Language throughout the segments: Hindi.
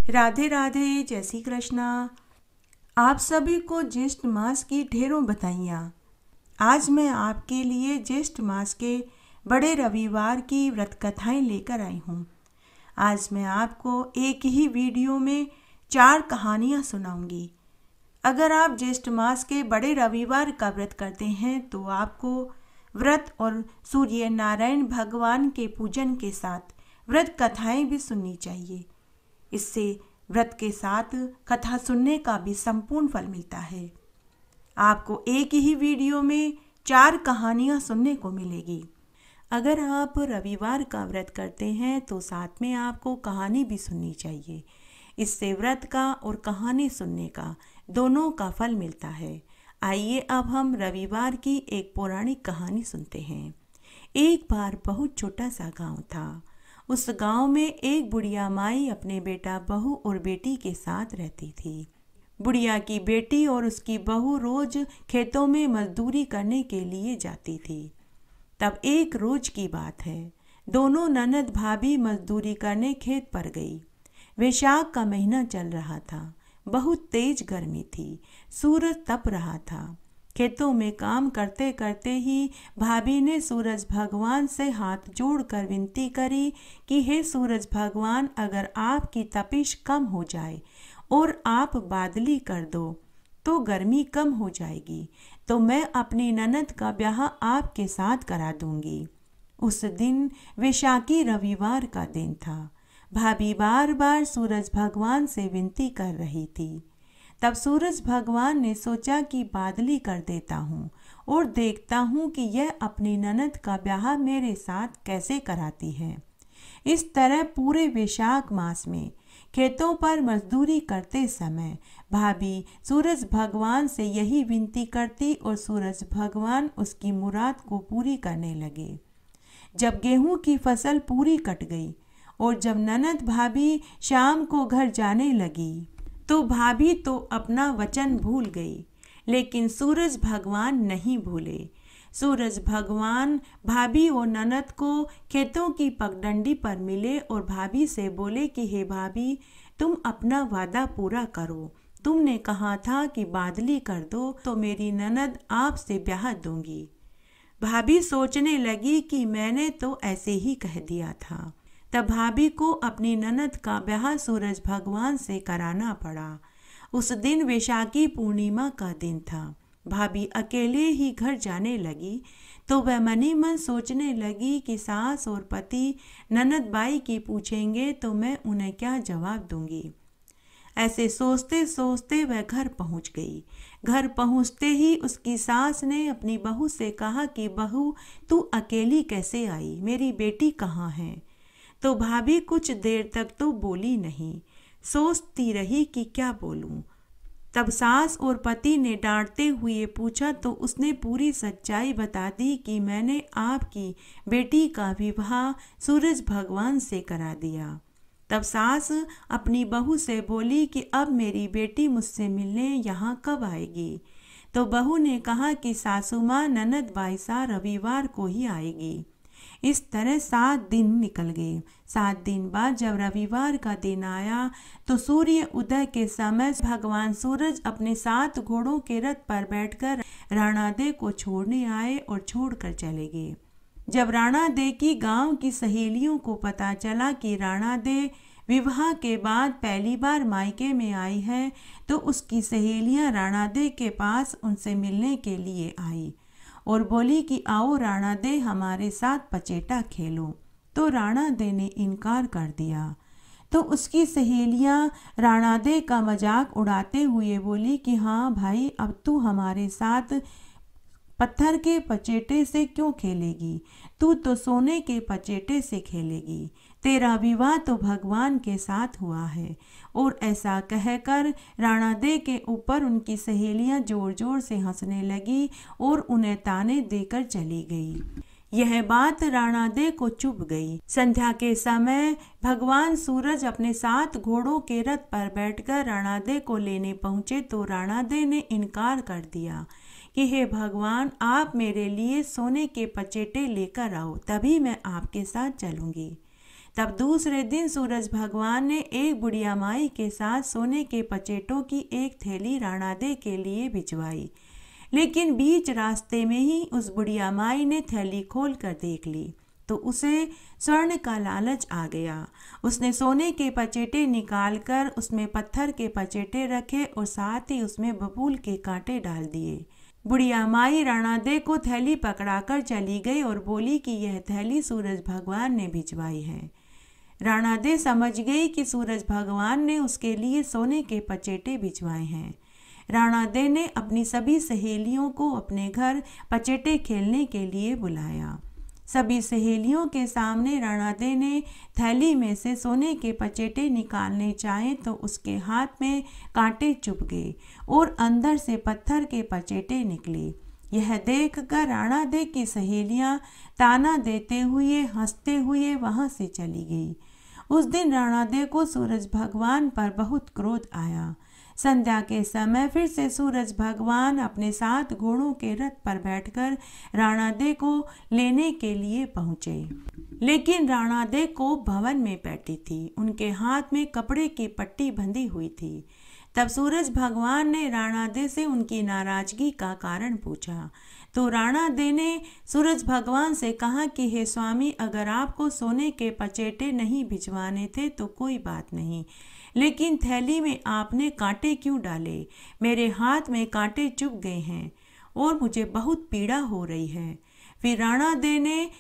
राधे राधे, जय श्री कृष्णा। आप सभी को ज्येष्ठ मास की ढेरों बधाइयाँ। आज मैं आपके लिए ज्येष्ठ मास के बड़े रविवार की व्रत कथाएं लेकर आई हूँ। आज मैं आपको एक ही वीडियो में 4 कहानियाँ सुनाऊंगी। अगर आप ज्येष्ठ मास के बड़े रविवार का व्रत करते हैं तो आपको व्रत और सूर्य नारायण भगवान के पूजन के साथ व्रत कथाएं भी सुननी चाहिए। इससे व्रत के साथ कथा सुनने का भी संपूर्ण फल मिलता है। आपको एक ही वीडियो में 4 कहानियाँ सुनने को मिलेगी। अगर आप रविवार का व्रत करते हैं तो साथ में आपको कहानी भी सुननी चाहिए। इससे व्रत का और कहानी सुनने का दोनों का फल मिलता है। आइए अब हम रविवार की एक पौराणिक कहानी सुनते हैं। एक बार बहुत छोटा सा गांव था। उस गांव में एक बुढ़िया माई अपने बेटा, बहू और बेटी के साथ रहती थी। बुढ़िया की बेटी और उसकी बहू रोज खेतों में मजदूरी करने के लिए जाती थी। तब एक रोज की बात है, दोनों ननद भाभी मजदूरी करने खेत पर गई। वैशाख का महीना चल रहा था। बहुत तेज गर्मी थी। सूरज तप रहा था। खेतों में काम करते करते ही भाभी ने सूरज भगवान से हाथ जोड़कर विनती करी कि हे सूरज भगवान, अगर आपकी तपिश कम हो जाए और आप बादली कर दो तो गर्मी कम हो जाएगी, तो मैं अपनी ननद का ब्याह आपके साथ करा दूंगी। उस दिन वैशाखी रविवार का दिन था। भाभी बार बार सूरज भगवान से विनती कर रही थी। तब सूरज भगवान ने सोचा कि बादली कर देता हूँ और देखता हूँ कि यह अपनी ननद का ब्याह मेरे साथ कैसे कराती है। इस तरह पूरे वैशाख मास में खेतों पर मजदूरी करते समय भाभी सूरज भगवान से यही विनती करती और सूरज भगवान उसकी मुराद को पूरी करने लगे। जब गेहूं की फसल पूरी कट गई और जब ननद भाभी शाम को घर जाने लगी तो भाभी तो अपना वचन भूल गई, लेकिन सूरज भगवान नहीं भूले। सूरज भगवान भाभी और ननद को खेतों की पगडंडी पर मिले और भाभी से बोले कि हे भाभी, तुम अपना वादा पूरा करो। तुमने कहा था कि बादली कर दो तो मेरी ननद आपसे ब्याह दूंगी। भाभी सोचने लगी कि मैंने तो ऐसे ही कह दिया था। तब भाभी को अपनी ननद का ब्याह सूरज भगवान से कराना पड़ा। उस दिन वैशाखी पूर्णिमा का दिन था। भाभी अकेले ही घर जाने लगी तो वह मनी मन सोचने लगी कि सास और पति ननद बाई की पूछेंगे तो मैं उन्हें क्या जवाब दूंगी। ऐसे सोचते सोचते वह घर पहुंच गई। घर पहुंचते ही उसकी सास ने अपनी बहू से कहा कि बहू, तू अकेली कैसे आई? मेरी बेटी कहाँ है? तो भाभी कुछ देर तक तो बोली नहीं, सोचती रही कि क्या बोलूं। तब सास और पति ने डांटते हुए पूछा तो उसने पूरी सच्चाई बता दी कि मैंने आपकी बेटी का विवाह सूरज भगवान से करा दिया। तब सास अपनी बहू से बोली कि अब मेरी बेटी मुझसे मिलने यहाँ कब आएगी? तो बहू ने कहा कि सासू माँ ननद बाईसा रविवार को ही आएगी। इस तरह 7 दिन निकल गए। 7 दिन बाद जब रविवार का दिन आया तो सूर्य उदय के समय भगवान सूरज अपने 7 घोड़ों के रथ पर बैठकर राणादे को छोड़ने आए और छोड़कर चले गए। जब राणादे की गांव की सहेलियों को पता चला कि राणादे विवाह के बाद पहली बार मायके में आई है तो उसकी सहेलियां राणादे के पास उनसे मिलने के लिए आई और बोली कि आओ राणादे, हमारे साथ पचेटा खेलो। तो राणादे ने इनकार कर दिया। तो उसकी सहेलियां राणादे का मजाक उड़ाते हुए बोली कि हाँ भाई, अब तू हमारे साथ पत्थर के पचेटे से क्यों खेलेगी? तू तो सोने के पचेटे से खेलेगी। तेरा विवाह तो भगवान के साथ हुआ है। और ऐसा कहकर राणादे के ऊपर उनकी सहेलियां जोर जोर से हंसने लगी और उन्हें ताने देकर चली गई। यह बात राणादे को चुभ गई। संध्या के समय भगवान सूरज अपने 7 घोड़ों के रथ पर बैठकर राणादे को लेने पहुंचे तो राणादे ने इनकार कर दिया कि हे भगवान, आप मेरे लिए सोने के पचेटे लेकर आओ, तभी मैं आपके साथ चलूंगी। तब दूसरे दिन सूरज भगवान ने एक बुढ़िया माई के साथ सोने के पचेटों की एक थैली राणा दे के लिए भिजवाई। लेकिन बीच रास्ते में ही उस बुढ़िया माई ने थैली खोल कर देख ली तो उसे स्वर्ण का लालच आ गया। उसने सोने के पचेटे निकालकर उसमें पत्थर के पचेटे रखे और साथ ही उसमें बबूल के कांटे डाल दिए। बुढ़िया माई राणा दे को थैली पकड़ाकर चली गई और बोली कि यह थैली सूरज भगवान ने भिजवाई है। राणा दे समझ गई कि सूरज भगवान ने उसके लिए सोने के पचेटे भिजवाए हैं। राणा दे ने अपनी सभी सहेलियों को अपने घर पचेटे खेलने के लिए बुलाया। सभी सहेलियों के सामने राणा दे ने थैली में से सोने के पचेटे निकालने चाहे तो उसके हाथ में कांटे चुभ गए और अंदर से पत्थर के पचेटे निकले। यह देखकर राणा दे की सहेलियां ताना देते हुए हंसते हुए वहां से चली गई। उस दिन राणा दे को सूरज भगवान पर बहुत क्रोध आया। संध्या के समय फिर से सूरज भगवान अपने 7 घोड़ों के रथ पर बैठकर राणा दे को लेने के लिए पहुंचे। लेकिन राणा दे को भवन में बैठी थी, उनके हाथ में कपड़े की पट्टी बंधी हुई थी। तब सूरज भगवान ने राणा दे से उनकी नाराजगी का कारण पूछा तो राणा दे ने सूरज भगवान से कहा कि हे स्वामी, अगर आपको सोने के पचेटे नहीं भिजवाने थे तो कोई बात नहीं, लेकिन थैली में आपने कांटे क्यों डाले? मेरे हाथ में कांटे चुभ गए हैं और मुझे बहुत पीड़ा हो रही है। फिर राणा दे ने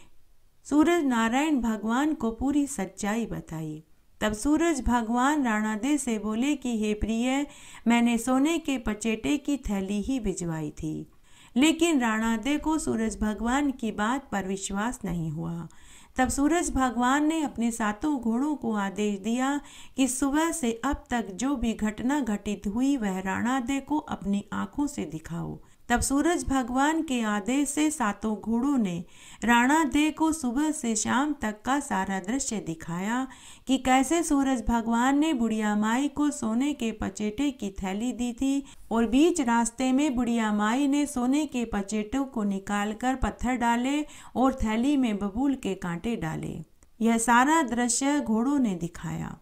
सूरज नारायण भगवान को पूरी सच्चाई बताई। तब सूरज भगवान राणा दे से बोले कि हे प्रिय, मैंने सोने के पचेटे की थैली ही भिजवाई थी। लेकिन राणा दे को सूरज भगवान की बात पर विश्वास नहीं हुआ। तब सूरज भगवान ने अपने 7 घोड़ों को आदेश दिया कि सुबह से अब तक जो भी घटना घटित हुई वह राणा दे को अपनी आंखों से दिखाओ। तब सूरज भगवान के आदेश से 7 घोड़ों ने राणा दे को सुबह से शाम तक का सारा दृश्य दिखाया कि कैसे सूरज भगवान ने बुढ़िया माई को सोने के पचेटे की थैली दी थी और बीच रास्ते में बुढ़िया माई ने सोने के पचेटों को निकालकर पत्थर डाले और थैली में बबूल के कांटे डाले। यह सारा दृश्य घोड़ों ने दिखाया।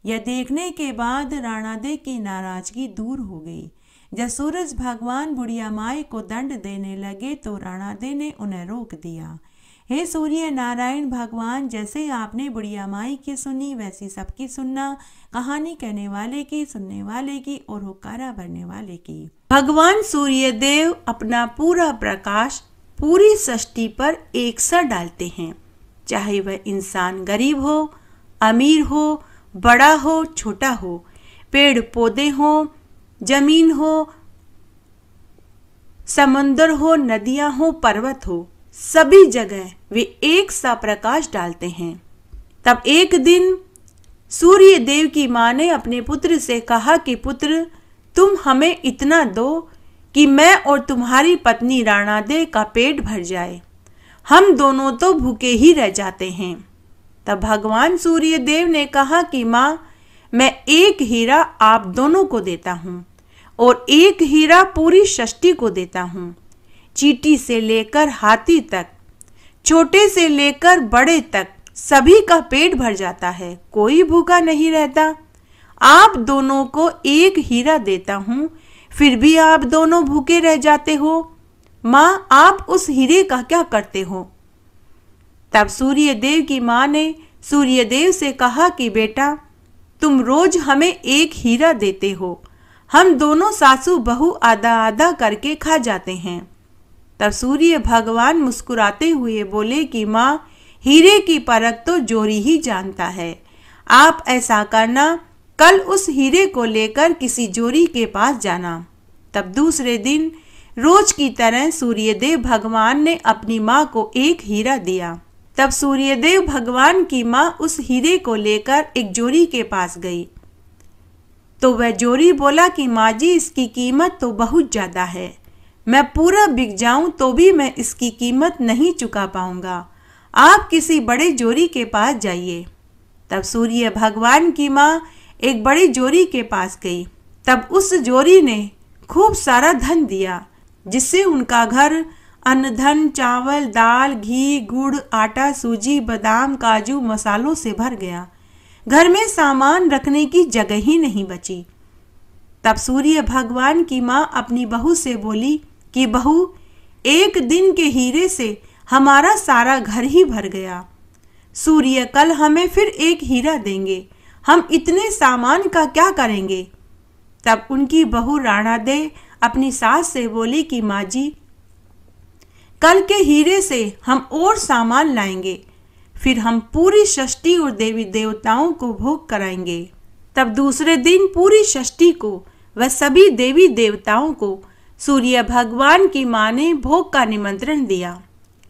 यह देखने के बाद राणा दे की नाराजगी दूर हो गई। जब सूरज भगवान बुढ़िया माई को दंड देने लगे तो राणा दे ने उन्हें रोक दिया। हे सूर्य नारायण भगवान, जैसे आपने बुढ़िया माई की सुनी वैसी सबकी सुनना, कहानी कहने वाले की, सुनने वाले की और हुक्कारा भरने वाले की। भगवान सूर्य देव अपना पूरा प्रकाश पूरी सृष्टि पर एक सा डालते हैं, चाहे वह इंसान गरीब हो, अमीर हो, बड़ा हो, छोटा हो, पेड़ पौधे हो, जमीन हो, समुद्र हो, नदियां हो, पर्वत हो, सभी जगह वे एक सा प्रकाश डालते हैं। तब एक दिन सूर्य देव की मां ने अपने पुत्र से कहा कि पुत्र, तुम हमें इतना दो कि मैं और तुम्हारी पत्नी राणा दे का पेट भर जाए, हम दोनों तो भूखे ही रह जाते हैं। तब भगवान सूर्य देव ने कहा कि मां, मैं एक हीरा आप दोनों को देता हूँ और एक हीरा पूरी सृष्टि को देता हूँ। चींटी से लेकर हाथी तक, छोटे से लेकर बड़े तक सभी का पेट भर जाता है, कोई भूखा नहीं रहता। आप दोनों को एक हीरा देता हूँ, फिर भी आप दोनों भूखे रह जाते हो। माँ, आप उस हीरे का क्या करते हो? तब सूर्यदेव की माँ ने सूर्यदेव से कहा कि बेटा, तुम रोज हमें एक हीरा देते हो, हम दोनों सासू बहू आधा आधा करके खा जाते हैं। तब सूर्य भगवान मुस्कुराते हुए बोले कि माँ, हीरे की परख तो जोरी ही जानता है। आप ऐसा करना, कल उस हीरे को लेकर किसी जोरी के पास जाना। तब दूसरे दिन रोज की तरह सूर्यदेव भगवान ने अपनी माँ को एक हीरा दिया। तब सूर्यदेव भगवान की माँ उस हीरे को लेकर एक जोरी के पास गई तो वह जोरी बोला कि माँ जी, इसकी कीमत तो बहुत ज़्यादा है, मैं पूरा बिक जाऊं तो भी मैं इसकी कीमत नहीं चुका पाऊंगा, आप किसी बड़े जोरी के पास जाइए। तब सूर्य भगवान की माँ एक बड़ी जोरी के पास गई। तब उस जोरी ने खूब सारा धन दिया, जिससे उनका घर अन्न धन, चावल, दाल, घी, गुड़, आटा, सूजी, बादाम, काजू, मसालों से भर गया। घर में सामान रखने की जगह ही नहीं बची। तब सूर्य भगवान की माँ अपनी बहू से बोली कि बहू, एक दिन के हीरे से हमारा सारा घर ही भर गया। सूर्य कल हमें फिर एक हीरा देंगे, हम इतने सामान का क्या करेंगे। तब उनकी बहू राणा दे अपनी सास से बोली कि माँ जी, कल के हीरे से हम और सामान लाएंगे, फिर हम पूरी षष्ठी और देवी देवताओं को भोग कराएंगे। तब दूसरे दिन पूरी षष्ठी को व सभी देवी देवताओं को सूर्य भगवान की माँ ने भोग का निमंत्रण दिया,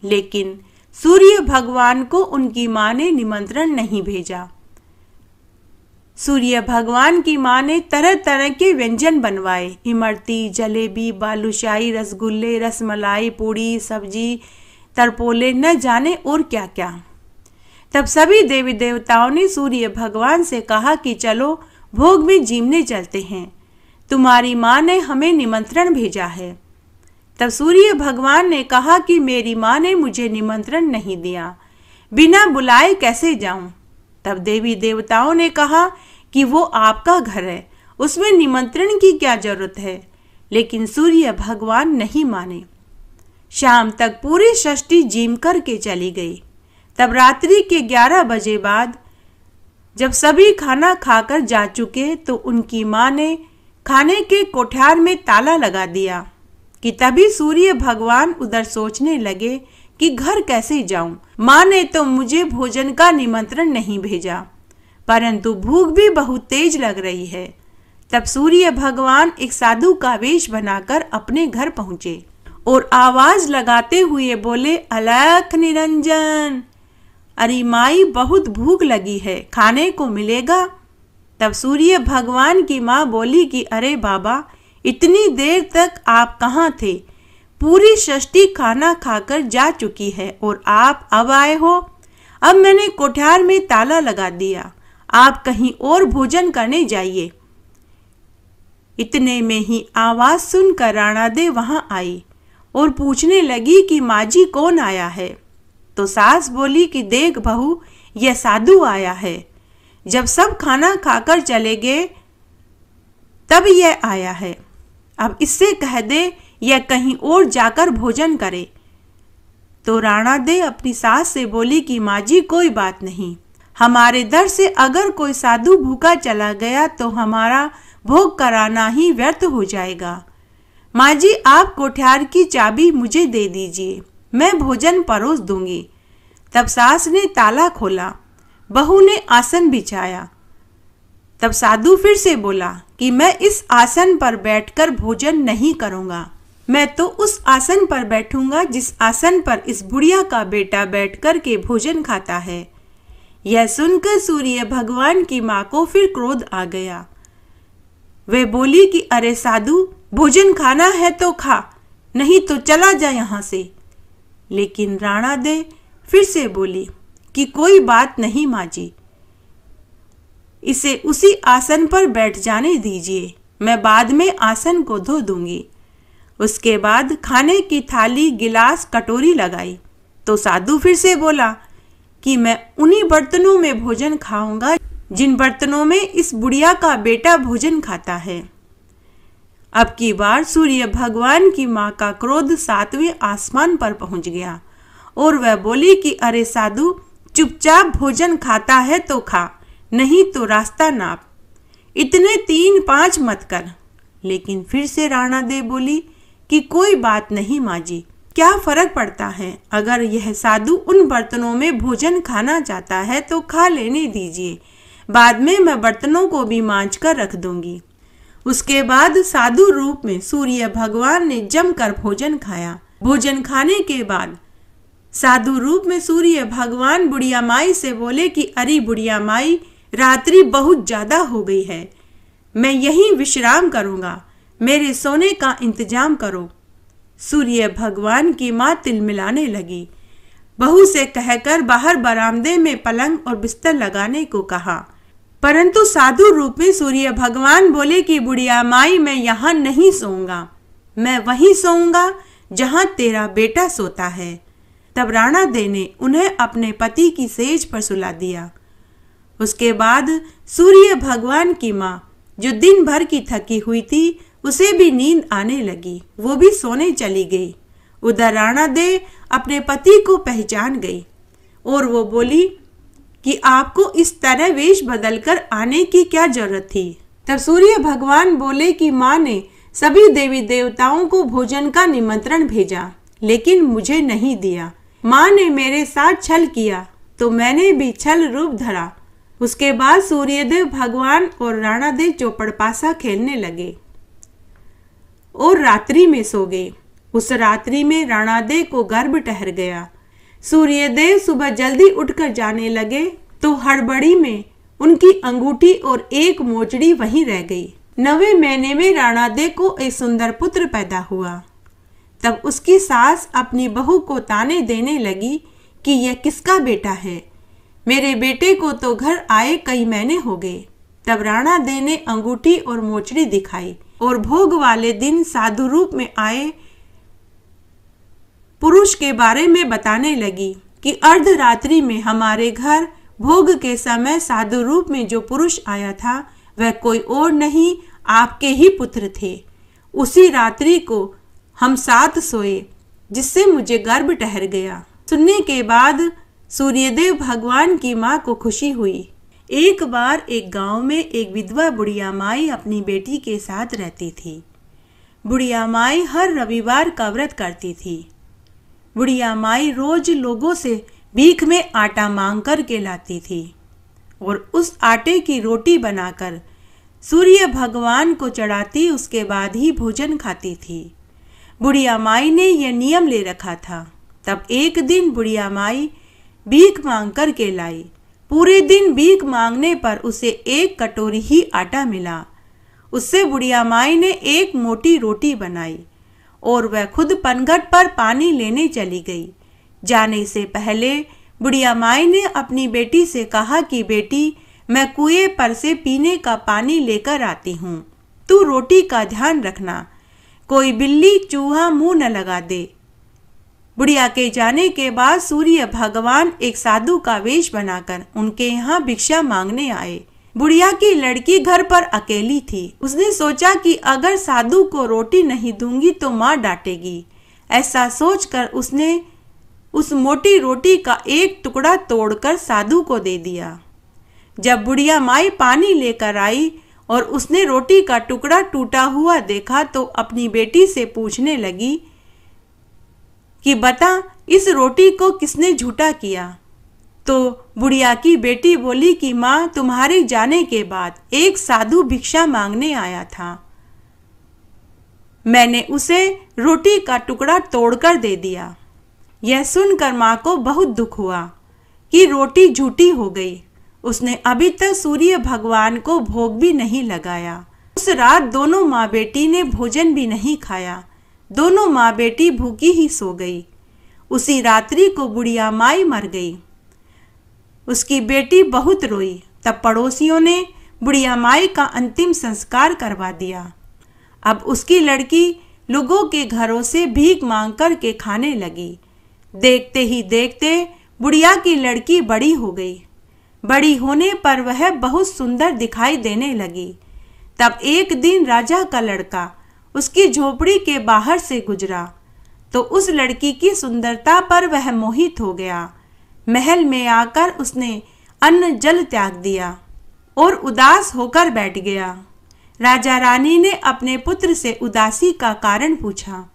लेकिन सूर्य भगवान को उनकी माँ ने निमंत्रण नहीं भेजा। सूर्य भगवान की माँ ने तरह तरह के व्यंजन बनवाए, इमरती, जलेबी, बालूशाही, रसगुल्ले, रसमलाई, पूड़ी, सब्जी, तरपोले, न जाने और क्या क्या। तब सभी देवी देवताओं ने सूर्य भगवान से कहा कि चलो भोग में जीमने चलते हैं, तुम्हारी माँ ने हमें निमंत्रण भेजा है। तब सूर्य भगवान ने कहा कि मेरी माँ ने मुझे निमंत्रण नहीं दिया, बिना बुलाए कैसे जाऊं। तब देवी देवताओं ने कहा कि वो आपका घर है, उसमें निमंत्रण की क्या जरूरत है, लेकिन सूर्य भगवान नहीं माने। शाम तक पूरी षष्ठी जीम करके चली गई। तब रात्रि के 11 बजे बाद जब सभी खाना खाकर जा चुके तो उनकी माँ ने खाने के कोठार में ताला लगा दिया कि तभी सूर्य भगवान उधर सोचने लगे कि घर कैसे जाऊं। माँ ने तो मुझे भोजन का निमंत्रण नहीं भेजा, परंतु भूख भी बहुत तेज लग रही है। तब सूर्य भगवान एक साधु का वेश बनाकर अपने घर पहुंचे और आवाज लगाते हुए बोले, अलख निरंजन, अरे माई बहुत भूख लगी है, खाने को मिलेगा। तब सूर्य भगवान की माँ बोली कि अरे बाबा, इतनी देर तक आप कहाँ थे? पूरी षष्ठी खाना खाकर जा चुकी है और आप अब आए हो। अब मैंने कोठार में ताला लगा दिया, आप कहीं और भोजन करने जाइए। इतने में ही आवाज सुनकर राणा दे वहां आई और पूछने लगी कि माँ जी कौन आया है। तो सास बोली कि देख बहू, यह साधु आया है। जब सब खाना खाकर चले गए तब यह आया है। अब इससे कह दे यह कहीं और जाकर भोजन करे। तो राणा दे अपनी सास से बोली कि माँ जी कोई बात नहीं, हमारे दर से अगर कोई साधु भूखा चला गया तो हमारा भोग कराना ही व्यर्थ हो जाएगा। माँ जी आप कोठार की चाबी मुझे दे दीजिए, मैं भोजन परोस दूंगी। तब सास ने ताला खोला, बहू ने आसन बिछाया। तब साधु फिर से बोला कि मैं इस आसन पर बैठकर भोजन नहीं करूंगा, मैं तो उस आसन पर बैठूंगा जिस आसन पर इस बुढ़िया का बेटा बैठकर के भोजन खाता है। यह सुनकर सूर्य भगवान की माँ को फिर क्रोध आ गया। वे बोली कि अरे साधु, भोजन खाना है तो खा, नहीं तो चला जा यहाँ से। लेकिन राणा दे फिर से बोली कि कोई बात नहीं माँ जी, इसे उसी आसन पर बैठ जाने दीजिए, मैं बाद में आसन को धो दूंगी। उसके बाद खाने की थाली, गिलास, कटोरी लगाई तो साधु फिर से बोला कि मैं उन्हीं बर्तनों में भोजन खाऊंगा जिन बर्तनों में इस बुढ़िया का बेटा भोजन खाता है। अब की बार सूर्य भगवान की माँ का क्रोध 7वें आसमान पर पहुंच गया और वह बोली कि अरे साधु, चुपचाप भोजन खाता है तो खा, नहीं तो रास्ता नाप, इतने 3-5 मत कर। लेकिन फिर से राणा दे बोली कि कोई बात नहीं माँ जी, क्या फर्क पड़ता है, अगर यह साधु उन बर्तनों में भोजन खाना चाहता है तो खा लेने दीजिए, बाद में मैं बर्तनों को भी मांज कर रख दूंगी। उसके बाद साधु रूप में सूर्य भगवान ने जमकर भोजन खाया। भोजन खाने के बाद साधु रूप में सूर्य भगवान बुढ़िया माई से बोले कि अरे बुढ़िया माई, रात्रि बहुत ज्यादा हो गई है, मैं यहीं विश्राम करूंगा, मेरे सोने का इंतजाम करो। सूर्य भगवान की माँ तिलमिलाने लगी। बहू से कहकर बाहर बरामदे में पलंग और बिस्तर लगाने को कहा, परंतु साधु रूप में सूर्य भगवान बोले कि बुढ़िया माई, मैं यहाँ नहीं सोऊंगा, मैं वहीं सोऊंगा जहां तेरा बेटा सोता है। तब राणा दे ने उन्हें अपने पति की सेज पर सुला दिया। उसके बाद सूर्य भगवान की माँ, जो दिन भर की थकी हुई थी, उसे भी नींद आने लगी। वो भी सोने चली गई। उधर राणा दे अपने पति को पहचान गई और वो बोली कि आपको इस तरह वेश बदलकर आने की क्या जरूरत थी। तब सूर्य भगवान बोले कि माँ ने सभी देवी देवताओं को भोजन का निमंत्रण भेजा, लेकिन मुझे नहीं दिया। माँ ने मेरे साथ छल किया तो मैंने भी छल रूप धरा। उसके बाद सूर्यदेव भगवान और राणा देव चौपड़पासा खेलने लगे और रात्रि में सो गए। उस रात्रि में राणा देव को गर्भ ठहर गया। सूर्यदेव सुबह जल्दी उठकर जाने लगे तो हड़बड़ी में उनकी अंगूठी और एक मोचड़ी वहीं रह गई। 9वें महीने में राणा देव को एक सुंदर पुत्र पैदा हुआ। तब उसकी सास अपनी बहू को ताने देने लगी कि यह किसका बेटा है, मेरे बेटे को तो घर आए कई महीने हो गए। तब राणा देव ने अंगूठी और मोचड़ी दिखाई और भोग वाले दिन साधु रूप में आए पुरुष के बारे में बताने लगी कि अर्धरात्रि में हमारे घर भोग के समय साधु रूप में जो पुरुष आया था वह कोई और नहीं, आपके ही पुत्र थे। उसी रात्रि को हम साथ सोए, जिससे मुझे गर्भ ठहर गया। सुनने के बाद सूर्यदेव भगवान की माँ को खुशी हुई। एक बार एक गांव में एक विधवा बुढ़िया माई अपनी बेटी के साथ रहती थी। बुढ़िया माई हर रविवार का व्रत करती थी। बुढ़िया माई रोज लोगों से भीख में आटा मांग कर के लाती थी और उस आटे की रोटी बनाकर सूर्य भगवान को चढ़ाती, उसके बाद ही भोजन खाती थी। बुढ़िया माई ने यह नियम ले रखा था। तब एक दिन बुढ़िया माई भीख मांग कर के लाई। पूरे दिन भीख मांगने पर उसे एक कटोरी ही आटा मिला। उससे बुढ़िया माई ने एक मोटी रोटी बनाई और वह खुद पनघट पर पानी लेने चली गई। जाने से पहले बुढ़िया माई ने अपनी बेटी से कहा कि बेटी, मैं कुएं पर से पीने का पानी लेकर आती हूँ, तू रोटी का ध्यान रखना, कोई बिल्ली चूहा मुंह न लगा दे। बुढ़िया के जाने के बाद सूर्य भगवान एक साधु का वेश बनाकर उनके यहाँ भिक्षा मांगने आए। बुढ़िया की लड़की घर पर अकेली थी। उसने सोचा कि अगर साधु को रोटी नहीं दूंगी तो माँ डांटेगी। ऐसा सोचकर उसने उस मोटी रोटी का एक टुकड़ा तोड़कर साधु को दे दिया। जब बुढ़िया माई पानी लेकर आई और उसने रोटी का टुकड़ा टूटा हुआ देखा तो अपनी बेटी से पूछने लगी कि बता, इस रोटी को किसने झूठा किया। तो बुढ़िया की बेटी बोली कि माँ, तुम्हारे जाने के बाद एक साधु भिक्षा मांगने आया था, मैंने उसे रोटी का टुकड़ा तोड़कर दे दिया। यह सुनकर माँ को बहुत दुख हुआ कि रोटी झूठी हो गई। उसने अभी तक सूर्य भगवान को भोग भी नहीं लगाया। उस रात दोनों माँ बेटी ने भोजन भी नहीं खाया। दोनों माँ बेटी भूखी ही सो गई। उसी रात्रि को बुढ़िया माई मर गई। उसकी बेटी बहुत रोई। तब पड़ोसियों ने बुढ़िया माई का अंतिम संस्कार करवा दिया। अब उसकी लड़की लोगों के घरों से भीख मांग कर के खाने लगी। देखते ही देखते बुढ़िया की लड़की बड़ी हो गई। बड़ी होने पर वह बहुत सुंदर दिखाई देने लगी। तब एक दिन राजा का लड़का उसकी झोपड़ी के बाहर से गुजरा तो उस लड़की की सुंदरता पर वह मोहित हो गया। महल में आकर उसने अन्न जल त्याग दिया और उदास होकर बैठ गया। राजा रानी ने अपने पुत्र से उदासी का कारण पूछा।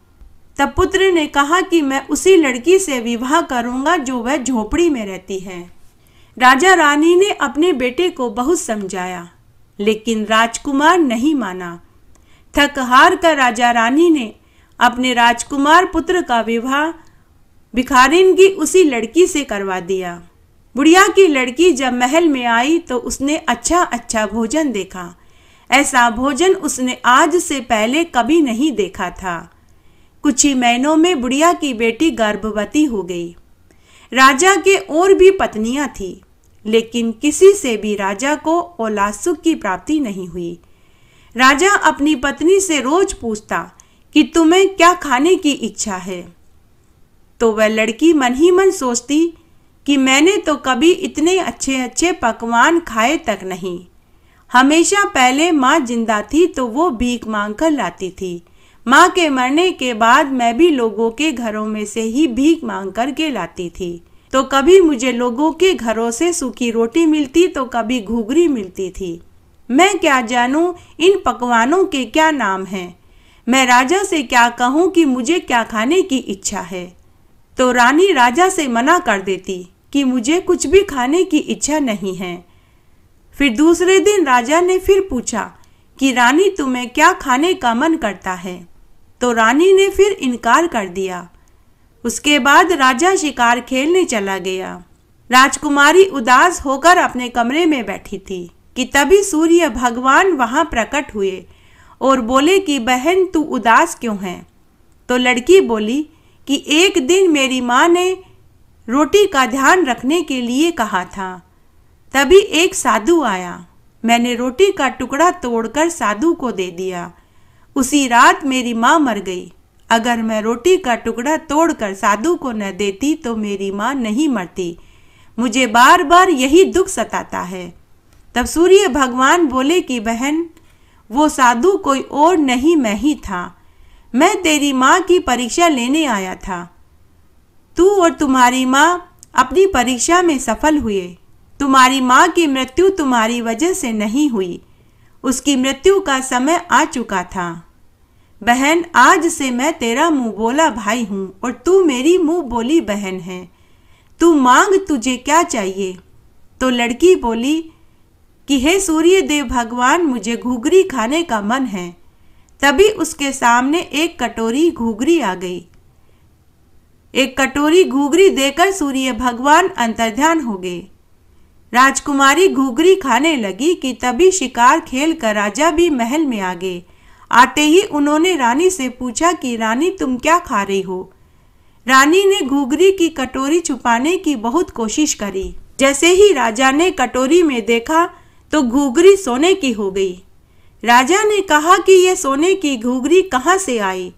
तब पुत्र ने कहा कि मैं उसी लड़की से विवाह करूंगा जो वह झोपड़ी में रहती है। राजा रानी ने अपने बेटे को बहुत समझाया, लेकिन राजकुमार नहीं माना। थक हार कर राजा रानी ने अपने राजकुमार पुत्र का विवाह भिखारिन की उसी लड़की से करवा दिया। बुढ़िया की लड़की जब महल में आई तो उसने अच्छा अच्छा भोजन देखा। ऐसा भोजन उसने आज से पहले कभी नहीं देखा था। कुछ ही महीनों में बुढ़िया की बेटी गर्भवती हो गई। राजा के और भी पत्नियां थी, लेकिन किसी से भी राजा को औलाद सुख की प्राप्ति नहीं हुई। राजा अपनी पत्नी से रोज पूछता कि तुम्हें क्या खाने की इच्छा है। तो वह लड़की मन ही मन सोचती कि मैंने तो कभी इतने अच्छे अच्छे पकवान खाए तक नहीं। हमेशा पहले माँ जिंदा थी तो वो भीख मांग कर लाती थी। माँ के मरने के बाद मैं भी लोगों के घरों में से ही भीख मांग कर के लाती थी। तो कभी मुझे लोगों के घरों से सूखी रोटी मिलती तो कभी घुघरी मिलती थी। मैं क्या जानूं इन पकवानों के क्या नाम हैं। मैं राजा से क्या कहूं कि मुझे क्या खाने की इच्छा है। तो रानी राजा से मना कर देती कि मुझे कुछ भी खाने की इच्छा नहीं है। फिर दूसरे दिन राजा ने फिर पूछा कि रानी तुम्हें क्या खाने का मन करता है। तो रानी ने फिर इनकार कर दिया। उसके बाद राजा शिकार खेलने चला गया। राजकुमारी उदास होकर अपने कमरे में बैठी थी कि तभी सूर्य भगवान वहां प्रकट हुए और बोले कि बहन तू उदास क्यों है। तो लड़की बोली कि एक दिन मेरी माँ ने रोटी का ध्यान रखने के लिए कहा था। तभी एक साधु आया। मैंने रोटी का टुकड़ा तोड़कर साधु को दे दिया। उसी रात मेरी माँ मर गई। अगर मैं रोटी का टुकड़ा तोड़कर साधु को न देती तो मेरी माँ नहीं मरती। मुझे बार बार यही दुख सताता है। तब सूर्य भगवान बोले कि बहन वो साधु कोई और नहीं मैं ही था। मैं तेरी माँ की परीक्षा लेने आया था। तू और तुम्हारी माँ अपनी परीक्षा में सफल हुए। तुम्हारी माँ की मृत्यु तुम्हारी वजह से नहीं हुई। उसकी मृत्यु का समय आ चुका था। बहन आज से मैं तेरा मुंह बोला भाई हूँ और तू मेरी मुंह बोली बहन है। तू मांग तुझे क्या चाहिए। तो लड़की बोली कि हे सूर्य देव भगवान मुझे घुघरी खाने का मन है। तभी उसके सामने एक कटोरी घुघरी आ गई। एक कटोरी घुघरी देकर सूर्य भगवान अंतर्ध्यान हो गए। राजकुमारी घुघरी खाने लगी कि तभी शिकार खेल कर राजा भी महल में आ गए। आते ही उन्होंने रानी से पूछा कि रानी तुम क्या खा रही हो। रानी ने घुघरी की कटोरी छुपाने की बहुत कोशिश करी। जैसे ही राजा ने कटोरी में देखा तो घुघरी सोने की हो गई। राजा ने कहा कि यह सोने की घुघरी कहाँ से आई।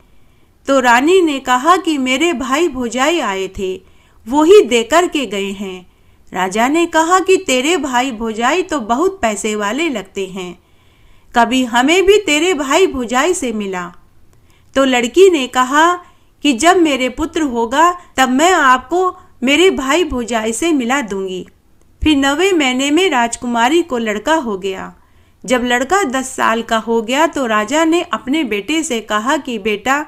तो रानी ने कहा कि मेरे भाई भौजाई आए थे, वो ही देकर के गए हैं। राजा ने कहा कि तेरे भाई भौजाई तो बहुत पैसे वाले लगते हैं, कभी हमें भी तेरे भाई भौजाई से मिला। तो लड़की ने कहा कि जब मेरे पुत्र होगा तब मैं आपको मेरे भाई भौजाई से मिला दूंगी। फिर 9वें महीने में राजकुमारी को लड़का हो गया। जब लड़का 10 साल का हो गया तो राजा ने अपने बेटे से कहा कि बेटा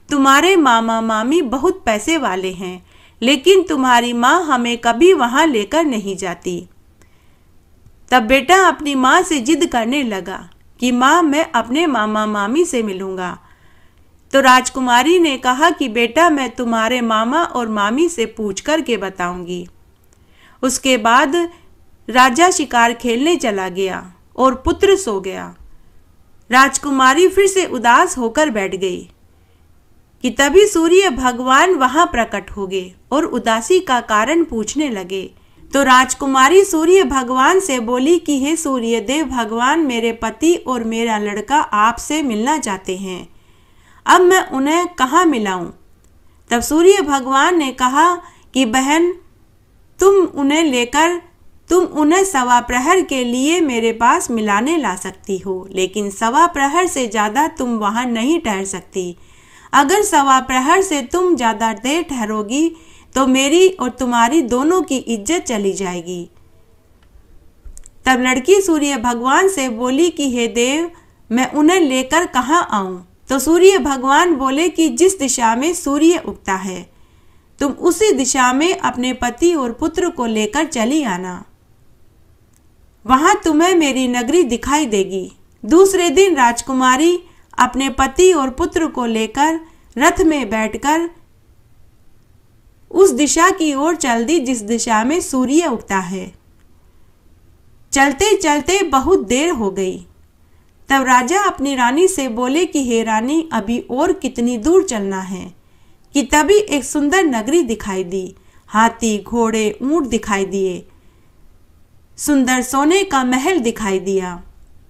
तुम्हारे मामा मामी बहुत पैसे वाले हैं, लेकिन तुम्हारी माँ हमें कभी वहाँ लेकर नहीं जाती। तब बेटा अपनी माँ से जिद करने लगा कि माँ मैं अपने मामा मामी से मिलूँगा। तो राजकुमारी ने कहा कि बेटा मैं तुम्हारे मामा और मामी से पूछ कर के बताऊंगी। उसके बाद राजा शिकार खेलने चला गया और पुत्र सो गया। राजकुमारी फिर से उदास होकर बैठ गई कि तभी सूर्य भगवान वहां प्रकट हो गए और उदासी का कारण पूछने लगे। तो राजकुमारी सूर्य भगवान से बोली कि हे सूर्य देव भगवान मेरे पति और मेरा लड़का आपसे मिलना चाहते हैं, अब मैं उन्हें कहाँ मिलाऊं। तब सूर्य भगवान ने कहा कि बहन तुम उन्हें 1.25 प्रहर के लिए मेरे पास मिलाने ला सकती हो, लेकिन 1.25 प्रहर से ज़्यादा तुम वहाँ नहीं ठहर सकती। अगर 1.25 प्रहर से तुम ज़्यादा देर ठहरोगी तो मेरी और तुम्हारी दोनों की इज्जत चली जाएगी। तब लड़की सूर्य भगवान से बोली कि हे देव मैं उन्हें लेकर कहाँ आऊँ। तो सूर्य भगवान बोले कि जिस दिशा में सूर्य उगता है तुम उसी दिशा में अपने पति और पुत्र को लेकर चली आना, वहां तुम्हें मेरी नगरी दिखाई देगी। दूसरे दिन राजकुमारी अपने पति और पुत्र को लेकर रथ में बैठकर उस दिशा की ओर चल दी जिस दिशा में सूर्य उगता है। चलते चलते बहुत देर हो गई। तब राजा अपनी रानी से बोले कि हे रानी अभी और कितनी दूर चलना है। कि तभी एक सुंदर नगरी दिखाई दी। हाथी घोड़े ऊंट दिखाई दिए, सुंदर सोने का महल दिखाई दिया।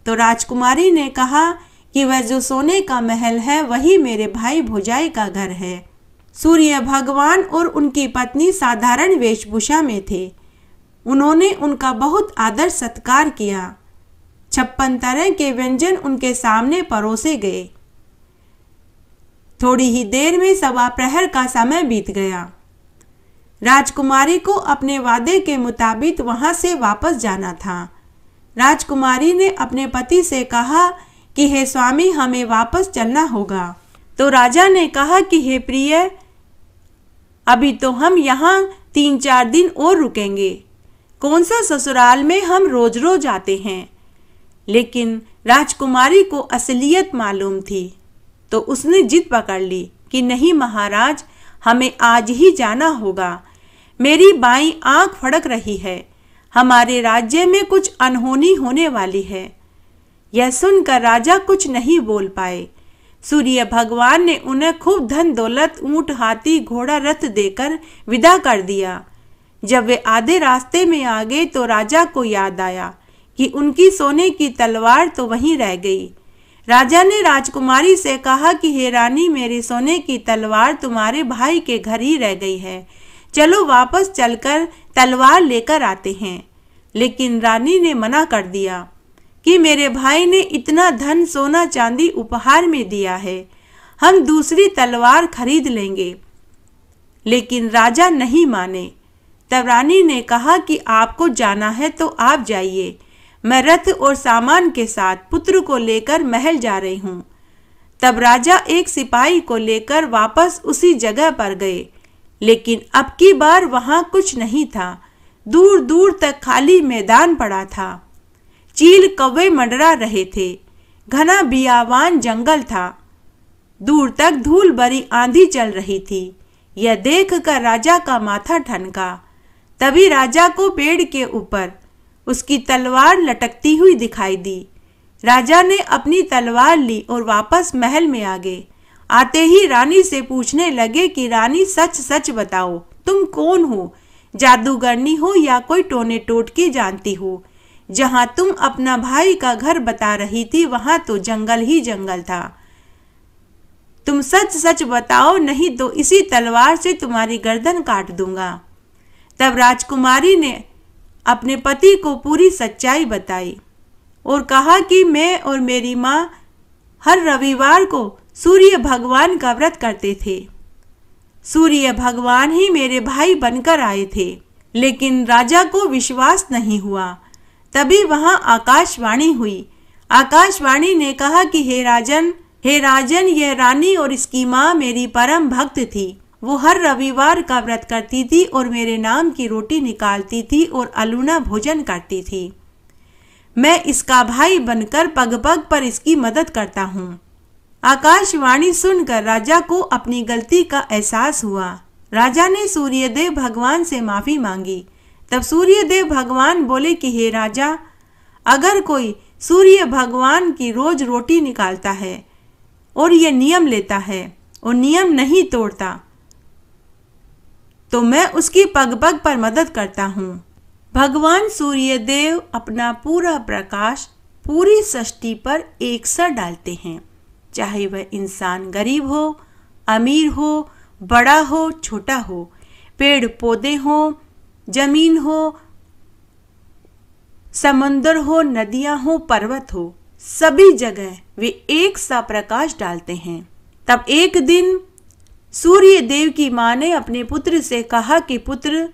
तो राजकुमारी ने कहा कि वह जो सोने का महल है वही मेरे भाई भुजाई का घर है। सूर्य भगवान और उनकी पत्नी साधारण वेशभूषा में थे। उन्होंने उनका बहुत आदर सत्कार किया। 56 तरह के व्यंजन उनके सामने परोसे गए। थोड़ी ही देर में सवा प्रहर का समय बीत गया। राजकुमारी को अपने वादे के मुताबिक वहां से वापस जाना था। राजकुमारी ने अपने पति से कहा कि हे स्वामी, हमें वापस चलना होगा। तो राजा ने कहा कि हे प्रिय, अभी तो हम यहाँ 3-4 दिन और रुकेंगे। कौन सा ससुराल में हम रोज रोज आते हैं। लेकिन राजकुमारी को असलियत मालूम थी, तो उसने जिद पकड़ ली कि नहीं महाराज, हमें आज ही जाना होगा। मेरी बाईं आंख फड़क रही है। हमारे राज्य में कुछ अनहोनी होने वाली है। यह सुनकर राजा कुछ नहीं बोल पाए। सूर्य भगवान ने उन्हें खूब धन दौलत, ऊंट, हाथी, घोड़ा, रथ देकर विदा कर दिया। जब वे आधे रास्ते में आ गए तो राजा को याद आया कि उनकी सोने की तलवार तो वहीं रह गई। राजा ने राजकुमारी से कहा कि हे रानी, मेरे सोने की तलवार तुम्हारे भाई के घर ही रह गई है। चलो वापस चलकर तलवार लेकर आते हैं। लेकिन रानी ने मना कर दिया कि मेरे भाई ने इतना धन, सोना, चांदी उपहार में दिया है, हम दूसरी तलवार खरीद लेंगे। लेकिन राजा नहीं माने। तब रानी ने कहा कि आपको जाना है तो आप जाइए, मैं रथ और सामान के साथ पुत्र को लेकर महल जा रही हूँ। तब राजा एक सिपाही को लेकर वापस उसी जगह पर गए, लेकिन अब की बार वहां कुछ नहीं था। दूर दूर तक खाली मैदान पड़ा था। चील कौवे मंडरा रहे थे। घना बियावान जंगल था। दूर तक धूल भरी आंधी चल रही थी। यह देखकर राजा का माथा ठनका। तभी राजा को पेड़ के ऊपर उसकी तलवार लटकती हुई दिखाई दी। राजा ने अपनी तलवार ली और वापस महल में आ गए। आते ही रानी से पूछने लगे कि रानी, सच सच बताओ, तुम कौन हो? जादूगरनी हो या कोई टोने टोटकी जानती हो? जहां तुम अपना भाई का घर बता रही थी वहां तो जंगल ही जंगल था। तुम सच सच बताओ, नहीं तो इसी तलवार से तुम्हारी गर्दन काट दूंगा। तब राजकुमारी ने अपने पति को पूरी सच्चाई बताई और कहा कि मैं और मेरी माँ हर रविवार को सूर्य भगवान का व्रत करते थे। सूर्य भगवान ही मेरे भाई बनकर आए थे। लेकिन राजा को विश्वास नहीं हुआ। तभी वहां आकाशवाणी हुई। आकाशवाणी ने कहा कि हे राजन, यह रानी और इसकी माँ मेरी परम भक्त थी। वो हर रविवार का व्रत करती थी और मेरे नाम की रोटी निकालती थी और अलूना भोजन करती थी। मैं इसका भाई बनकर पग पग पर इसकी मदद करता हूँ। आकाशवाणी सुनकर राजा को अपनी गलती का एहसास हुआ। राजा ने सूर्यदेव भगवान से माफी मांगी। तब सूर्यदेव भगवान बोले कि हे राजा, अगर कोई सूर्य भगवान की रोज रोटी निकालता है और ये नियम लेता है और नियम नहीं तोड़ता, तो मैं उसकी पग पग पर मदद करता हूँ। भगवान सूर्यदेव अपना पूरा प्रकाश पूरी सृष्टि पर एक सा डालते हैं, चाहे वह इंसान गरीब हो, अमीर हो, बड़ा हो, छोटा हो, पेड़ पौधे हो, जमीन हो, समंदर हो, नदियां हो, पर्वत हो, सभी जगह वे एक सा प्रकाश डालते हैं। तब एक दिन सूर्य देव की माँ ने अपने पुत्र से कहा कि पुत्र,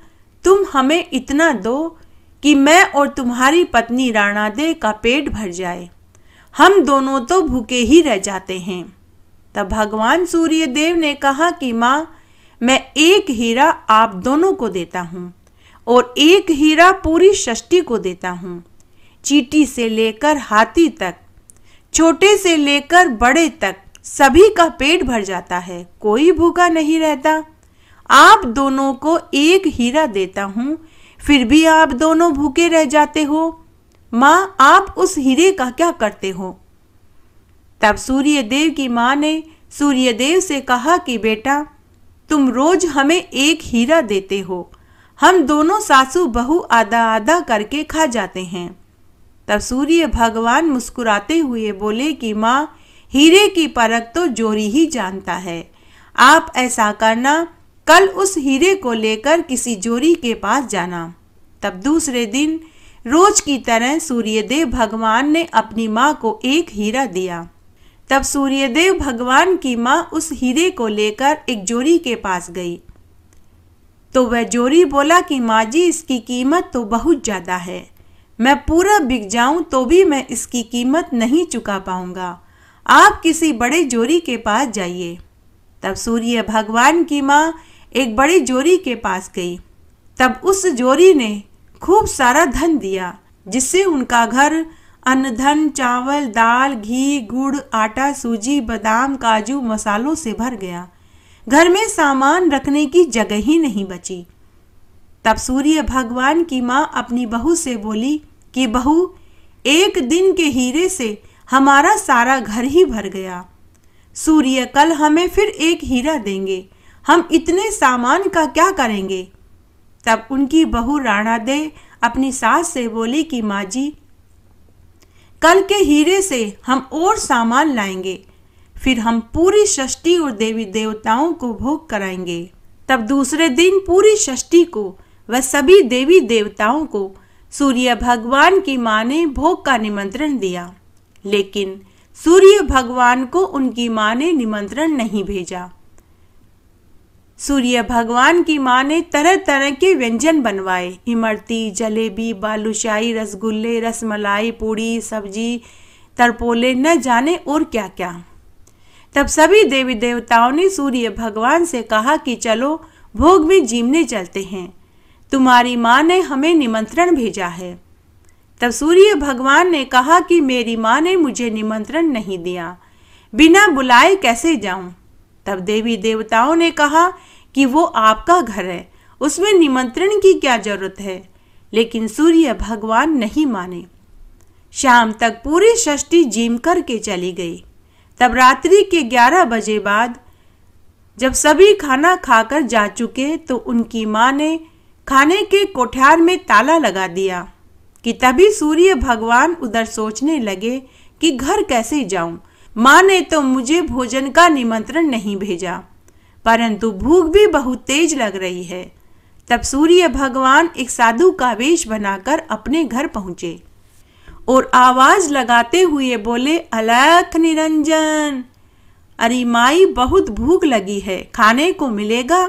तुम हमें इतना दो कि मैं और तुम्हारी पत्नी राणादेव का पेट भर जाए। हम दोनों तो भूखे ही रह जाते हैं। तब भगवान सूर्य देव ने कहा कि माँ, मैं एक हीरा आप दोनों को देता हूँ और एक हीरा पूरी सृष्टि को देता हूँ। चींटी से लेकर हाथी तक, छोटे से लेकर बड़े तक सभी का पेट भर जाता है, कोई भूखा नहीं रहता। आप दोनों को एक हीरा देता हूँ, फिर भी आप दोनों भूखे रह जाते हो। माँ, आप उस हीरे का क्या करते हो? तब सूर्यदेव की माँ ने सूर्यदेव से कहा कि बेटा, तुम रोज हमें एक हीरा देते हो, हम दोनों सासू बहू आधा आधा करके खा जाते हैं। तब सूर्य भगवान मुस्कुराते हुए बोले कि माँ, हीरे की परख तो जोरी ही जानता है। आप ऐसा करना, कल उस हीरे को लेकर किसी जोरी के पास जाना। तब दूसरे दिन रोज की तरह सूर्यदेव भगवान ने अपनी माँ को एक हीरा दिया। तब सूर्यदेव भगवान की माँ उस हीरे को लेकर एक जोरी के पास गई। तो वह जोरी बोला कि माँ जी, इसकी कीमत तो बहुत ज़्यादा है, मैं पूरा बिक जाऊं तो भी मैं इसकी कीमत नहीं चुका पाऊंगा, आप किसी बड़े जोरी के पास जाइए। तब सूर्य भगवान की माँ एक बड़े जोरी के पास गई। तब उस जोरी ने खूब सारा धन दिया, जिससे उनका घर अन्न धन, चावल, दाल, घी, गुड़, आटा, सूजी, बादाम, काजू, मसालों से भर गया। घर में सामान रखने की जगह ही नहीं बची। तब सूर्य भगवान की माँ अपनी बहू से बोली कि बहू, एक दिन के हीरे से हमारा सारा घर ही भर गया। सूर्य कल हमें फिर एक हीरा देंगे, हम इतने सामान का क्या करेंगे। तब उनकी बहू राणा दे अपनी सास से बोली कि माँ जी, कल के हीरे से हम और सामान लाएंगे, फिर हम पूरी षष्ठी और देवी देवताओं को भोग कराएंगे। तब दूसरे दिन पूरी षष्ठी को वह सभी देवी देवताओं को सूर्य भगवान की माँ ने भोग का निमंत्रण दिया, लेकिन सूर्य भगवान को उनकी माँ ने निमंत्रण नहीं भेजा। सूर्य भगवान की माँ ने तरह तरह के व्यंजन बनवाए, इमरती, जलेबी, बालूशाही, रसगुल्ले, रसमलाई, पूड़ी, सब्जी, तरपोले, न जाने और क्या क्या। तब सभी देवी देवताओं ने सूर्य भगवान से कहा कि चलो भोग में जीमने चलते हैं, तुम्हारी माँ ने हमें निमंत्रण भेजा है। तब सूर्य भगवान ने कहा कि मेरी माँ ने मुझे निमंत्रण नहीं दिया, बिना बुलाए कैसे जाऊं। तब देवी देवताओं ने कहा कि वो आपका घर है, उसमें निमंत्रण की क्या जरूरत है, लेकिन सूर्य भगवान नहीं माने। शाम तक पूरी षष्ठी जीम करके चली गई। तब रात्रि के 11 बजे बाद जब सभी खाना खाकर जा चुके तो उनकी माँ ने खाने के कोठार में ताला लगा दिया कि तभी सूर्य भगवान उधर सोचने लगे कि घर कैसे जाऊं। माँ ने तो मुझे भोजन का निमंत्रण नहीं भेजा, परंतु भूख भी बहुत तेज लग रही है। तब सूर्य भगवान एक साधु का वेश बनाकर अपने घर पहुँचे और आवाज लगाते हुए बोले, अलख निरंजन, अरे माई बहुत भूख लगी है, खाने को मिलेगा।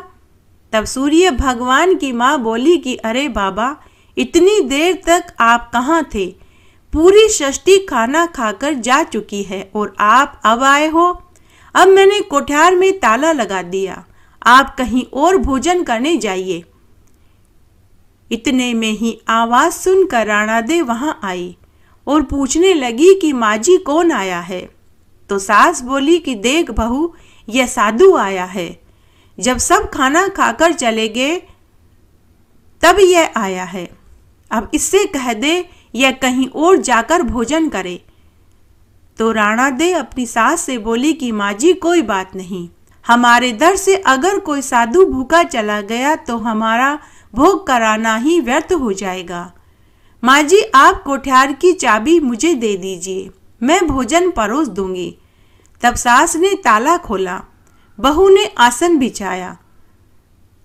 तब सूर्य भगवान की माँ बोली कि अरे बाबा, इतनी देर तक आप कहाँ थे, पूरी षष्ठी खाना खाकर जा चुकी है और आप अब आए हो। अब मैंने कोठार में ताला लगा दिया, आप कहीं और भोजन करने जाइए। इतने में ही आवाज सुनकर राणा दे वहां आई और पूछने लगी कि माँ जी कौन आया है। तो सास बोली कि देख बहू, यह साधु आया है, जब सब खाना खाकर चले गए तब यह आया है, अब इससे कह दे यह कहीं और जाकर भोजन करे। तो राणा दे अपनी सास से बोली कि माँ जी कोई बात नहीं, हमारे दर से अगर कोई साधु भूखा चला गया तो हमारा भोग कराना ही व्यर्थ हो जाएगा। माँ जी आप कोठार की चाबी मुझे दे दीजिए, मैं भोजन परोस दूंगी। तब सास ने ताला खोला, बहू ने आसन बिछाया।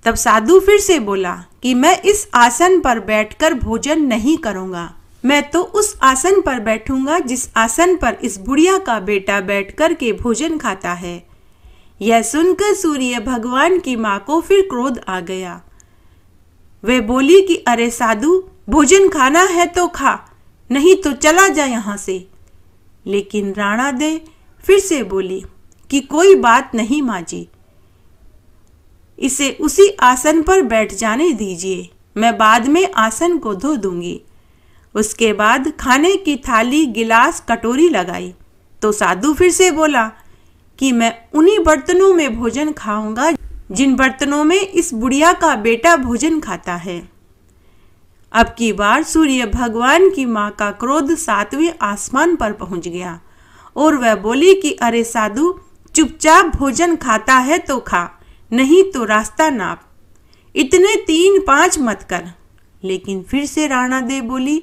तब साधु फिर से बोला कि मैं इस आसन पर बैठकर भोजन नहीं करूंगा, मैं तो उस आसन पर बैठूंगा जिस आसन पर इस बुढ़िया का बेटा बैठकर के भोजन खाता है। यह सुनकर सूर्य भगवान की माँ को फिर क्रोध आ गया। वे बोली कि अरे साधु, भोजन खाना है तो खा, नहीं तो चला जा यहाँ से। लेकिन राणा दे फिर से बोली कि कोई बात नहीं माँ जी, इसे उसी आसन पर बैठ जाने दीजिए, मैं बाद में आसन को धो दूंगी। उसके बाद खाने की थाली, गिलास, कटोरी लगाई तो साधु फिर से बोला कि मैं उन्हीं बर्तनों में भोजन खाऊंगा जिन बर्तनों में इस बुढ़िया का बेटा भोजन खाता है। अब की बार सूर्य भगवान की माँ का क्रोध 7वें आसमान पर पहुंच गया और वह बोली कि अरे साधु, चुपचाप भोजन खाता है तो खा, नहीं तो रास्ता नाप, इतने 3-5 मत कर। लेकिन फिर से राणा दे बोली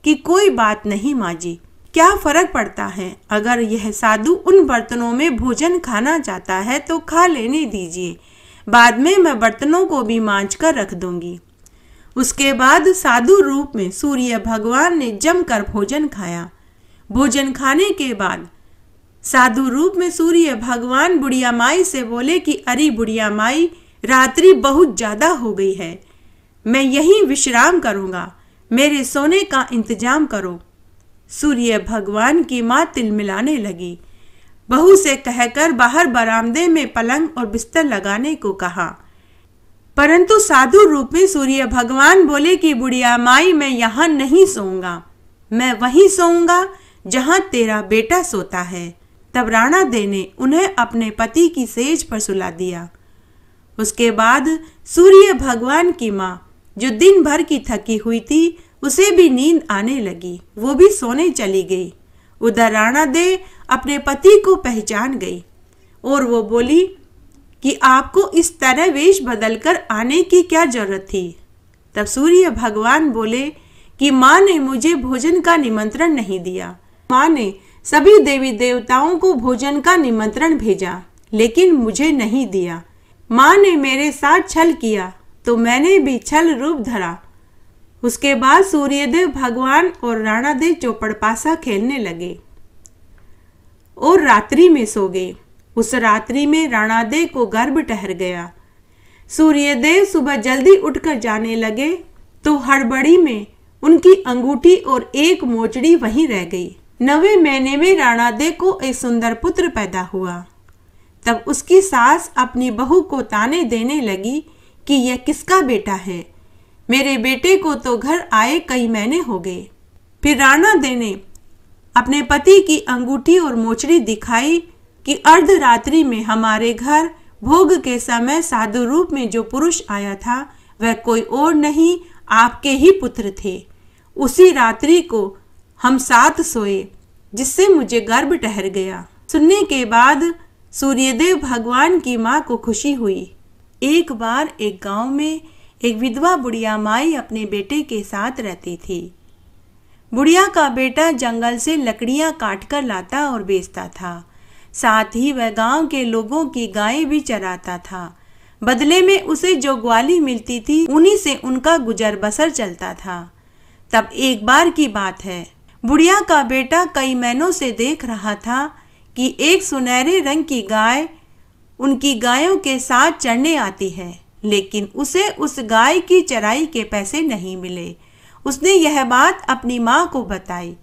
कि कोई बात नहीं माँ जी, क्या फर्क पड़ता है? अगर यह साधु उन बर्तनों में भोजन खाना चाहता है तो खा लेने दीजिए, बाद में मैं बर्तनों को भी मांज कर रख दूंगी। उसके बाद साधु रूप में सूर्य भगवान ने जमकर भोजन खाया। भोजन खाने के बाद साधु रूप में सूर्य भगवान बुढ़िया माई से बोले कि अरे बुढ़िया माई, रात्रि बहुत ज्यादा हो गई है, मैं यहीं विश्राम करूंगा, मेरे सोने का इंतजाम करो। सूर्य भगवान की माँ तिलमिलाने लगी। बहू से कहकर बाहर बरामदे में पलंग और बिस्तर लगाने को कहा, परंतु साधु रूप में सूर्य भगवान बोले कि बुढ़िया माई, मैं यहाँ नहीं सोऊंगा, मैं वहीं सोऊंगा जहाँ तेरा बेटा सोता है। तब राणा दे ने उन्हें अपने पति की सेज पर सुला दिया। उसके बाद सूर्य भगवान की माँ, जो दिन भर की थकी हुई थी, उसे भी नींद आने लगी, वो भी सोने चली गई। उधर राणा दे अपने पति को पहचान गई और वो बोली कि आपको इस तरह वेश बदलकर आने की क्या जरूरत थी? तब सूर्य भगवान बोले कि माँ ने मुझे भोजन का निमंत्रण नहीं दिया। माँ ने सभी देवी देवताओं को भोजन का निमंत्रण भेजा, लेकिन मुझे नहीं दिया। माँ ने मेरे साथ छल किया तो मैंने भी छल रूप धरा। उसके बाद सूर्यदेव भगवान और राणादेव चौपड़पासा खेलने लगे और रात्रि में सो गए। उस रात्रि में राणादेव को गर्भ ठहर गया। सूर्यदेव सुबह जल्दी उठकर जाने लगे तो हड़बड़ी में उनकी अंगूठी और एक मोचड़ी वहीं रह गई। 9वें महीने में राणादेव को एक सुंदर पुत्र पैदा हुआ। तब उसकी सास अपनी बहू को ताने देने लगी कि यह किसका बेटा है, मेरे बेटे को तो घर आए कई महीने हो गए। फिर राणा दे ने अपने पति की अंगूठी और मोचड़ी दिखाई कि अर्धरात्रि में हमारे घर भोग के समय साधु रूप में जो पुरुष आया था वह कोई और नहीं, आपके ही पुत्र थे। उसी रात्रि को हम साथ सोए, जिससे मुझे गर्भ ठहर गया। सुनने के बाद सूर्यदेव भगवान की माँ को खुशी हुई। एक बार एक गांव में एक विधवा बुढ़िया माई अपने बेटे के साथ रहती थी। बुढ़िया का बेटा जंगल से लकड़ियां काटकर लाता और बेचता था। साथ ही वह गांव के लोगों की गायें भी चराता था। बदले में उसे जो ग्वाली मिलती थी उन्हीं से उनका गुजर बसर चलता था। तब एक बार की बात है, बुढ़िया का बेटा कई महीनों से देख रहा था कि एक सुनहरे रंग की गाय उनकी गायों के साथ चरने आती है, लेकिन उसे उस गाय की चराई के पैसे नहीं मिले। उसने यह बात अपनी माँ को बताई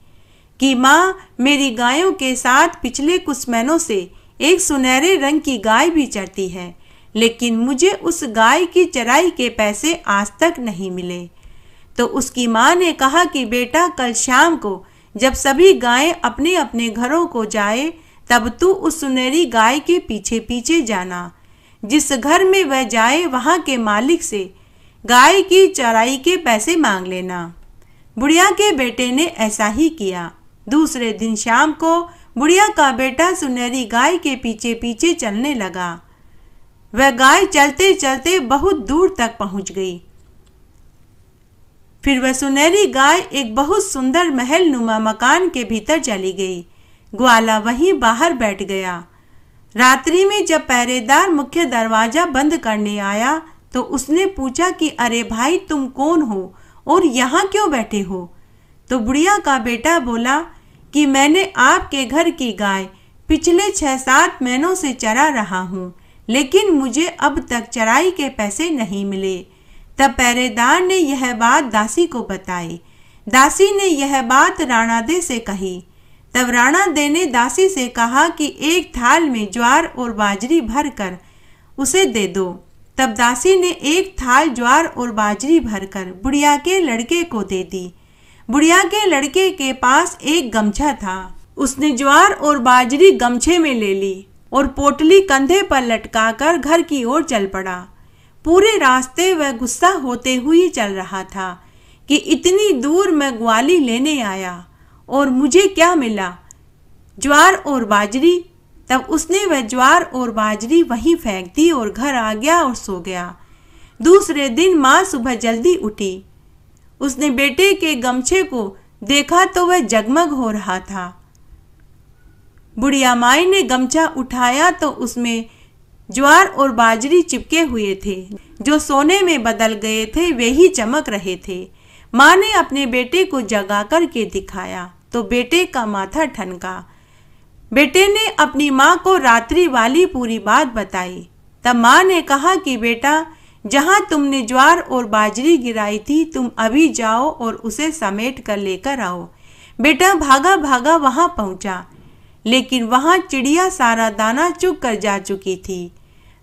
कि माँ, मेरी गायों के साथ पिछले कुछ महीनों से एक सुनहरे रंग की गाय भी चरती है, लेकिन मुझे उस गाय की चराई के पैसे आज तक नहीं मिले। तो उसकी माँ ने कहा कि बेटा, कल शाम को जब सभी गायें अपने अपने घरों को जाए तब तू उस सुनहरी गाय के पीछे पीछे जाना। जिस घर में वह जाए वहाँ के मालिक से गाय की चराई के पैसे मांग लेना। बुढ़िया के बेटे ने ऐसा ही किया। दूसरे दिन शाम को बुढ़िया का बेटा सुनहरी गाय के पीछे पीछे चलने लगा। वह गाय चलते चलते बहुत दूर तक पहुंच गई। फिर वह सुनहरी गाय एक बहुत सुंदर महल नुमा मकान के भीतर चली गई। ग्वाला वहीं बाहर बैठ गया। रात्रि में जब पहरेदार मुख्य दरवाजा बंद करने आया तो उसने पूछा कि अरे भाई, तुम कौन हो और यहाँ क्यों बैठे हो? तो बुढ़िया का बेटा बोला कि मैंने आपके घर की गाय पिछले 6-7 महीनों से चरा रहा हूँ, लेकिन मुझे अब तक चराई के पैसे नहीं मिले। तब पहरेदार ने यह बात दासी को बताई। दासी ने यह बात राणादे से कही। तब राणादे ने दासी से कहा कि एक थाल में ज्वार और बाजरी भरकर उसे दे दो। तब दासी ने एक थाल ज्वार और बाजरी भरकर बुढ़िया के लड़के को दे दी। बुढ़िया के लड़के के पास एक गमछा था। उसने ज्वार और बाजरी गमछे में ले ली और पोटली कंधे पर लटकाकर घर की ओर चल पड़ा। पूरे रास्ते वह गुस्सा होते हुए चल रहा था कि इतनी दूर मैं ग्वाली लेने आया और मुझे क्या मिला? ज्वार और बाजरी। तब उसने वह ज्वार और बाजरी वहीं फेंक दी और घर आ गया और सो गया। दूसरे दिन माँ सुबह जल्दी उठी। उसने बेटे के गमछे को देखा तो वह जगमग हो रहा था। बुढ़िया माई ने गमछा उठाया तो उसमें ज्वार और बाजरी चिपके हुए थे, जो सोने में बदल गए थे वे ही चमक रहे थे। माँ ने अपने बेटे को जगा कर के दिखाया तो बेटे का माथा ठनका। बेटे ने अपनी माँ को रात्रि वाली पूरी बात बताई। तब माँ ने कहा कि बेटा, जहाँ तुमने ज्वार और बाजरी गिराई थी तुम अभी जाओ और उसे समेट कर लेकर आओ। बेटा भागा भागा वहाँ पहुँचा, लेकिन वहाँ चिड़िया सारा दाना चुग कर जा चुकी थी।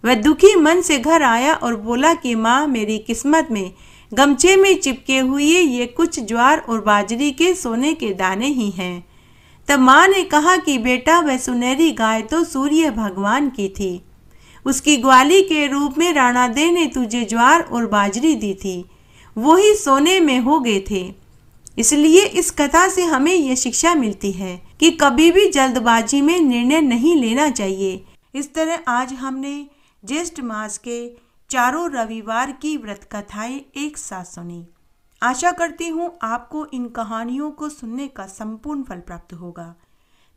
वह दुखी मन से घर आया और बोला कि माँ, मेरी किस्मत में गमछे में चिपके हुए ये कुछ ज्वार और बाजरी के सोने के दाने ही हैं। तब माँ ने कहा कि बेटा, वह सुनहरी गाय तो सूर्य भगवान की थी। उसकी ग्वाली के रूप में राणा दे ने तुझे ज्वार और बाजरी दी थी, वो ही सोने में हो गए थे। इसलिए इस कथा से हमें यह शिक्षा मिलती है कि कभी भी जल्दबाजी में निर्णय नहीं लेना चाहिए। इस तरह आज हमने ज्येष्ठ मास के चारों रविवार की व्रत कथाएं एक साथ सुनी। आशा करती हूँ आपको इन कहानियों को सुनने का संपूर्ण फल प्राप्त होगा।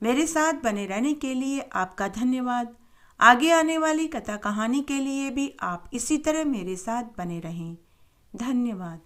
मेरे साथ बने रहने के लिए आपका धन्यवाद। आगे आने वाली कथा कहानी के लिए भी आप इसी तरह मेरे साथ बने रहें। धन्यवाद।